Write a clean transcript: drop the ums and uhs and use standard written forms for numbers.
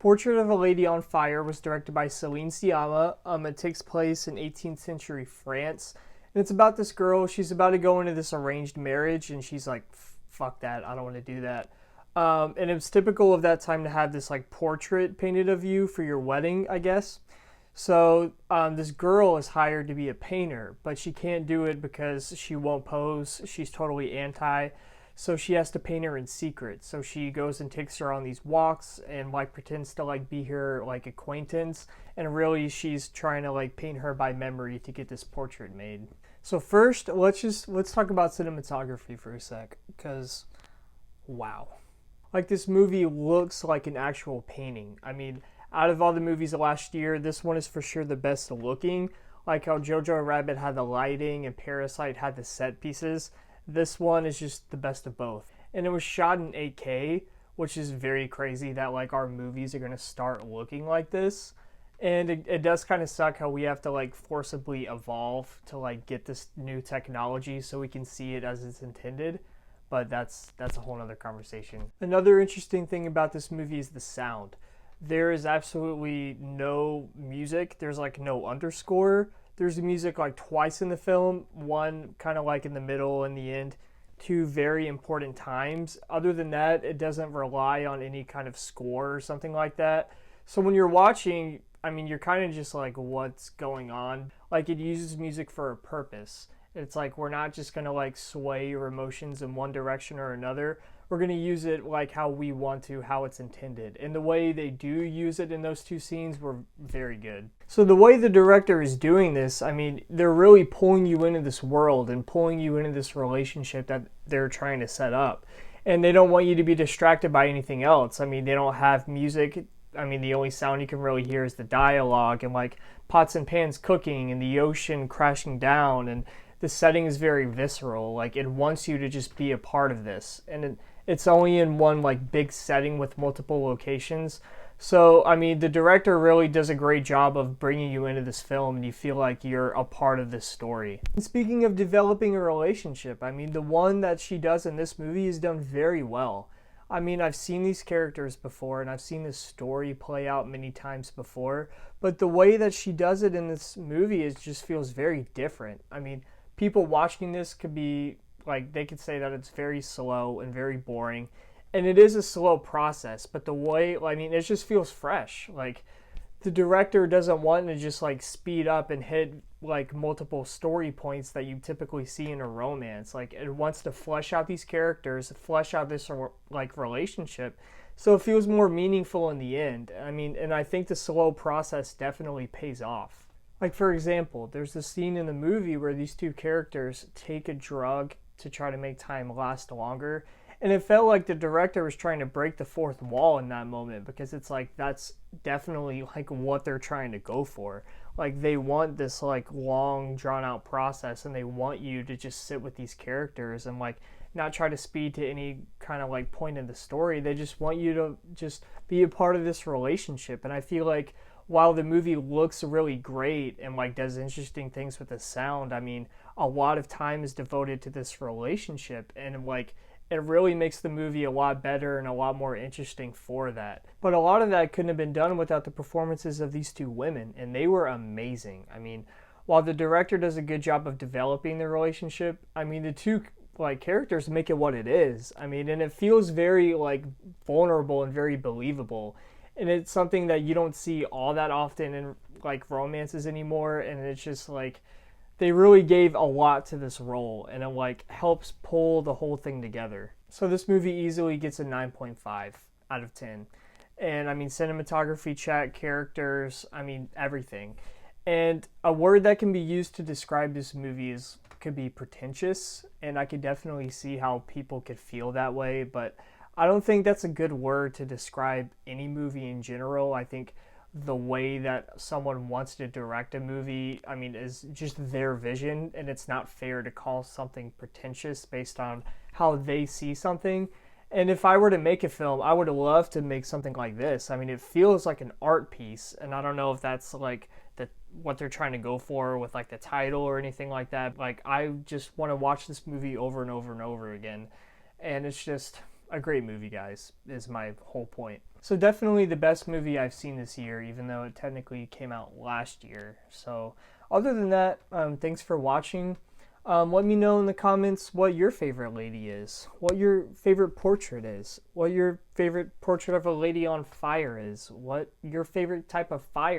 Portrait of a Lady on Fire was directed by Céline Sciamma. It takes place in 18th century France. And it's about this girl. She's about to go into this arranged marriage, and she's like, fuck that. I don't want to do that. And it's typical of that time to have this like portrait painted of you for your wedding, I guess. So this girl is hired to be a painter, but she can't do it because she won't pose. She's totally anti. So she has to paint her in secret. So she goes and takes her on these walks and like pretends to like be her like acquaintance. And really she's trying to like paint her by memory to get this portrait made. So first, let's talk about cinematography for a sec, because wow. Like this movie looks like an actual painting. I mean, out of all the movies of last year, this one is for sure the best looking. Like how Jojo Rabbit had the lighting and Parasite had the set pieces. This one is just the best of both. And it was shot in 8K, which is very crazy that like our movies are going to start looking like this. And it does kind of suck how we have to like forcibly evolve to like get this new technology so we can see it as it's intended. But that's a whole nother conversation. Another interesting thing about this movie is the sound. There is absolutely no music. There's like no underscore. There's music like twice in the film, one kind of like in the middle and the end, two very important times. Other than that, it doesn't rely on any kind of score or something like that. So when you're watching, I mean, you're kind of just like, what's going on? Like it uses music for a purpose. It's like we're not just going to like sway your emotions in one direction or another. We're going to use it like how we want to, how it's intended. And the way they do use it in those two scenes were very good. So the way the director is doing this, I mean, they're really pulling you into this world and pulling you into this relationship that they're trying to set up. And they don't want you to be distracted by anything else. I mean, they don't have music. I mean, the only sound you can really hear is the dialogue and like pots and pans cooking and the ocean crashing down. And the setting is very visceral. Like it wants you to just be a part of this. And it's only in one like big setting with multiple locations. So, I mean, the director really does a great job of bringing you into this film and you feel like you're a part of this story. And speaking of developing a relationship, I mean, the one that she does in this movie is done very well. I mean, I've seen these characters before and I've seen this story play out many times before, but the way that she does it in this movie is just feels very different. I mean, people watching this could be like, they could say that it's very slow and very boring. And it is a slow process, but the way, I mean, it just feels fresh. Like, the director doesn't want to just, like, speed up and hit, like, multiple story points that you typically see in a romance. Like, it wants to flesh out these characters, flesh out this, like, relationship, so it feels more meaningful in the end. I mean, and I think the slow process definitely pays off. Like, for example, there's this scene in the movie where these two characters take a drug to try to make time last longer. And it felt like the director was trying to break the fourth wall in that moment, because it's like that's definitely like what they're trying to go for. Like they want this like long drawn out process and they want you to just sit with these characters and like not try to speed to any kind of like point in the story. They just want you to just be a part of this relationship. And I feel like while the movie looks really great and like does interesting things with the sound, I mean, a lot of time is devoted to this relationship, and like it really makes the movie a lot better and a lot more interesting for that. But a lot of that couldn't have been done without the performances of these two women, and they were amazing. I mean, while the director does a good job of developing the relationship, I mean, the two like characters make it what it is. I mean, and it feels very like vulnerable and very believable. And it's something that you don't see all that often in like romances anymore, and it's just like they really gave a lot to this role, and it like helps pull the whole thing together. So this movie easily gets a 9.5 out of 10. And I mean, cinematography, check, characters, I mean, everything. And a word that can be used to describe this movie is could be pretentious, and I could definitely see how people could feel that way, but I don't think that's a good word to describe any movie in general. I think the way that someone wants to direct a movie, I mean, is just their vision, and it's not fair to call something pretentious based on how they see something. And if I were to make a film, I would love to make something like this. I mean, it feels like an art piece, and I don't know if that's like what they're trying to go for with like the title or anything like that. Like, I just want to watch this movie over and over and over again. And it's just, a great movie, guys, is my whole point. So definitely the best movie I've seen this year, even though it technically came out last year. So other than that, thanks for watching. Let me know in the comments what your favorite lady is, what your favorite portrait is, what your favorite portrait of a lady on fire is, what your favorite type of fire